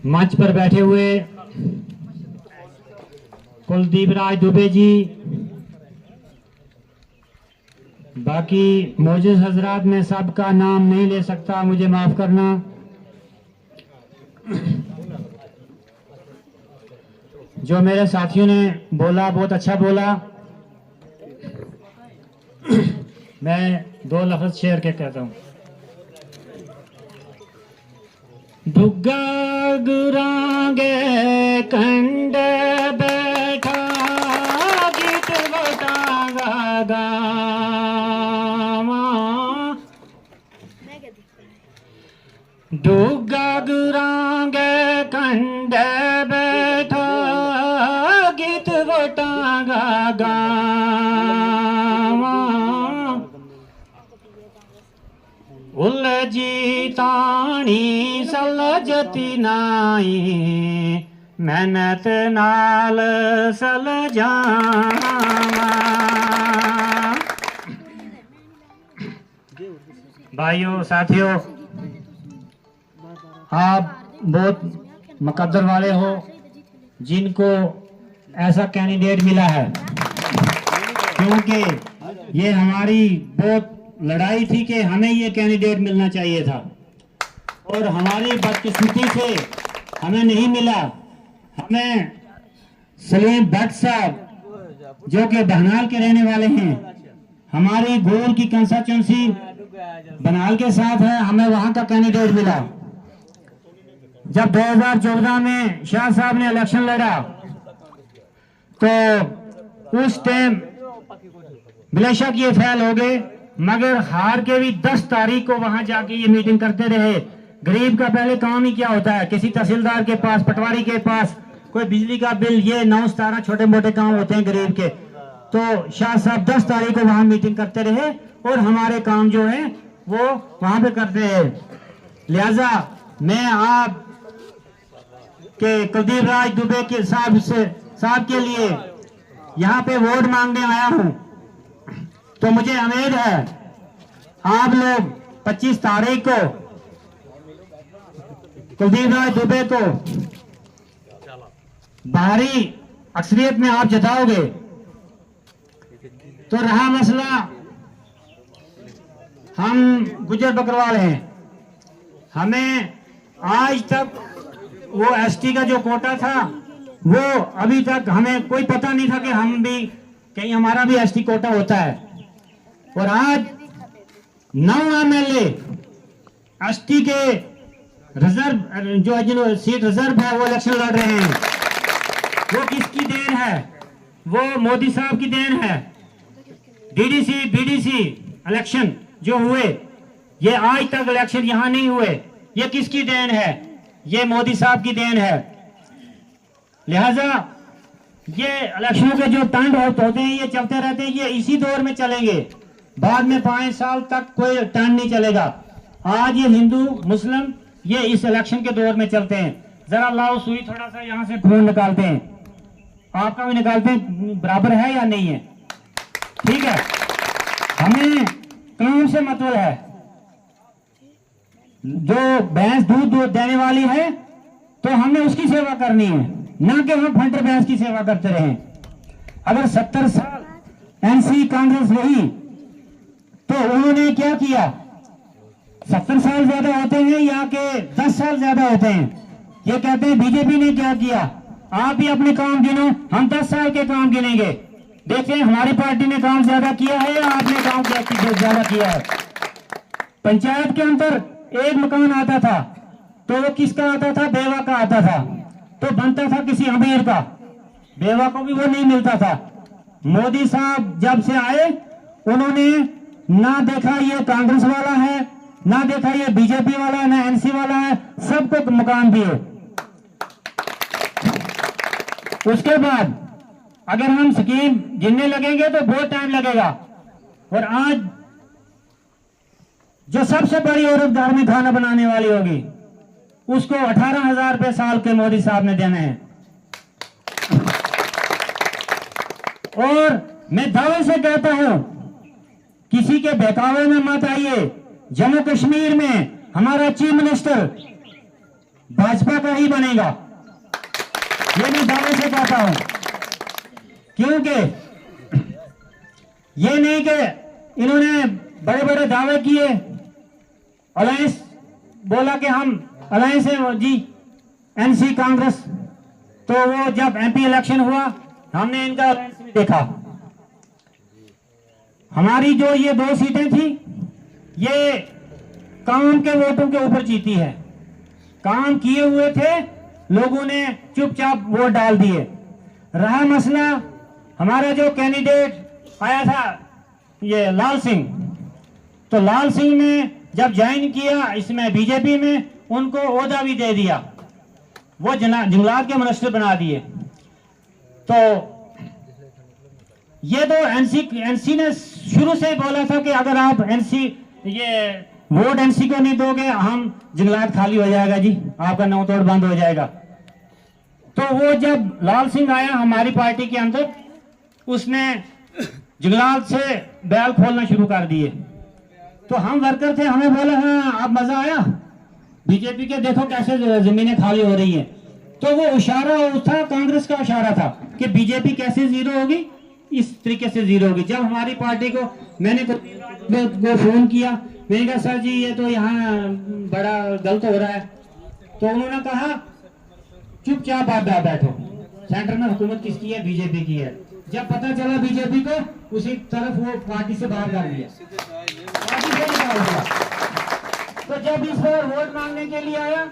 मंच पर बैठे हुए कुलदीप राज दुबे जी, बाकी मौजूद हजरात में सबका नाम नहीं ले सकता, मुझे माफ करना। जो मेरे साथियों ने बोला बहुत अच्छा बोला। मैं दो लफ्ज शेयर के कहता हूँ। दुग्गा गुरांगे कंड बैठा गीत बतागा गामा, दुग्गा गुरांगे कंड बैठा गीत बतागा गामा, उलझी ताणी सलजती नाई मेहनत नाल सलझावा। भाइयों साथियों, आप बहुत मुकद्दर वाले हो जिनको ऐसा कैंडिडेट मिला है, क्योंकि ये हमारी बहुत लड़ाई थी कि हमें ये कैंडिडेट मिलना चाहिए था और हमारी बदकिस्मती से हमें नहीं मिला। हमें सलीम भट्ट साहब जो कि बहनाल के रहने वाले हैं, हमारी गोल की कंस्टिट्यूंसी बहनाल के साथ है, हमें वहां का कैंडिडेट मिला। जब 2014 में शाह साहब ने इलेक्शन लड़ा तो उस टाइम बेशक ये फेल हो गए, मगर हार के भी 10 तारीख को वहां जाके ये मीटिंग करते रहे। गरीब का पहले काम ही क्या होता है, किसी तहसीलदार के पास, पटवारी के पास कोई बिजली का बिल, ये 9-17 छोटे मोटे काम होते हैं गरीब के। तो शाह साहब 10 तारीख को वहां मीटिंग करते रहे और हमारे काम जो है वो वहां पे करते हैं। लिहाजा मैं आप के कुलदीप राज दुबे के साहब के लिए यहाँ पे वोट मांगने आया हूँ। तो मुझे उम्मीद है आप लोग 25 तारीख को कुलदीप राज दुबे को भारी अक्सरियत में आप जताओगे। तो रहा मसला, हम गुजर बकरवाल हैं, हमें आज तक वो एसटी का जो कोटा था वो अभी तक हमें कोई पता नहीं था कि हम भी कहीं हमारा भी एसटी कोटा होता है। और आज 9 एमएलए एसटी के रिजर्व जो सीट रिजर्व है वो इलेक्शन लड़ रहे हैं। वो किसकी देन है? वो मोदी साहब की देन है। डीडीसी बीडीसी इलेक्शन जो हुए, ये आज तक इलेक्शन यहां नहीं हुए, ये किसकी देन है? ये मोदी साहब की देन है। लिहाजा ये इलेक्शनों के जो टर्न होते हैं ये चलते रहते हैं, ये इसी दौर में चलेंगे, बाद में 5 साल तक कोई टर्न नहीं चलेगा। आज ये हिंदू मुस्लिम ये इस इलेक्शन के दौर में चलते हैं। जरा लाओ सुई, थोड़ा सा यहां से खून निकालते हैं, आपका भी निकालते हैं, बराबर है या नहीं है? ठीक है, हमें काम से मतलब है। जो भैंस दूध देने वाली है तो हमने उसकी सेवा करनी है, ना कि हम फंटर भैंस की सेवा करते रहें। अगर 70 साल एनसी कांग्रेस रही तो उन्होंने क्या किया? 70 साल ज्यादा होते हैं या के 10 साल ज्यादा होते हैं? ये कहते हैं बीजेपी ने क्या किया। आप भी अपने काम गिनो, हम 10 साल के काम गिनेंगे, देखिए हमारी पार्टी ने काम ज्यादा किया है या आपने काम ज्यादा किया है। पंचायत के अंदर एक मकान आता था तो वो किसका आता था? बेवा का आता था, तो बनता था किसी अमीर का, बेवा को भी वो नहीं मिलता था। मोदी साहब जब से आए उन्होंने ना देखा ये कांग्रेस वाला है, ना देखा ये बीजेपी वाला है, ना एनसी वाला है, सबको मकान दिए। उसके बाद अगर हम स्कीम गिनने लगेंगे तो बहुत टाइम लगेगा। और आज जो सबसे बड़ी औरत घर में खाना बनाने वाली होगी उसको 18,000 रुपए साल के मोदी साहब ने देने हैं। और मैं दावे से कहता हूं किसी के बहकावे में मत आइए। जम्मू कश्मीर में हमारा चीफ मिनिस्टर भाजपा का ही बनेगा, ये मैं दावे से कहता हूं। क्योंकि ये नहीं कि इन्होंने बड़े बड़े दावे किए, अलायंस बोला कि हम अलायंस है जी एनसी कांग्रेस, तो वो जब एमपी इलेक्शन हुआ हमने इनका अलायंस भी देखा। हमारी जो ये 2 सीटें थी ये काम के वोटों के ऊपर जीती है, काम किए हुए थे, लोगों ने चुपचाप वोट डाल दिए। रहा मसला हमारा जो कैंडिडेट आया था ये लाल सिंह, तो लाल सिंह ने जब ज्वाइन किया इसमें बीजेपी में, उनको ओहदा भी दे दिया, वो जंगलात के मिनिस्टर बना दिए। तो ये तो एनसी ने शुरू से बोला था कि अगर आप ये वोट एनसी को नहीं दोगे हम जंगलात खाली हो जाएगा जी, आपका नौ तोड़ बंद हो जाएगा। तो वो जब लाल सिंह आया हमारी पार्टी के अंदर, उसने जंगलात से बैल खोलना शुरू कर दिए। तो हम वर्कर थे, हमें बोला हाँ आप मजा आया बीजेपी के, देखो कैसे जमीनें खाली हो रही है। तो वो इशारा था, कांग्रेस का इशारा था कि बीजेपी कैसे जीरो होगी, इस तरीके से जीरो होगी। जब हमारी पार्टी को मैंने को फोन किया, मैंने कहा सर जी ये तो यहाँ बड़ा गलत हो रहा है, तो उन्होंने कहा चुपचाप आप बैठो, सेंटर में हुकूमत किसकी है, बीजेपी की है। जब पता चला बीजेपी को, उसी तरफ वो पार्टी से बाहर कर दिया, पार्टी से निकाल दिया। तो जब इस बार वोट मांगने के लिए आया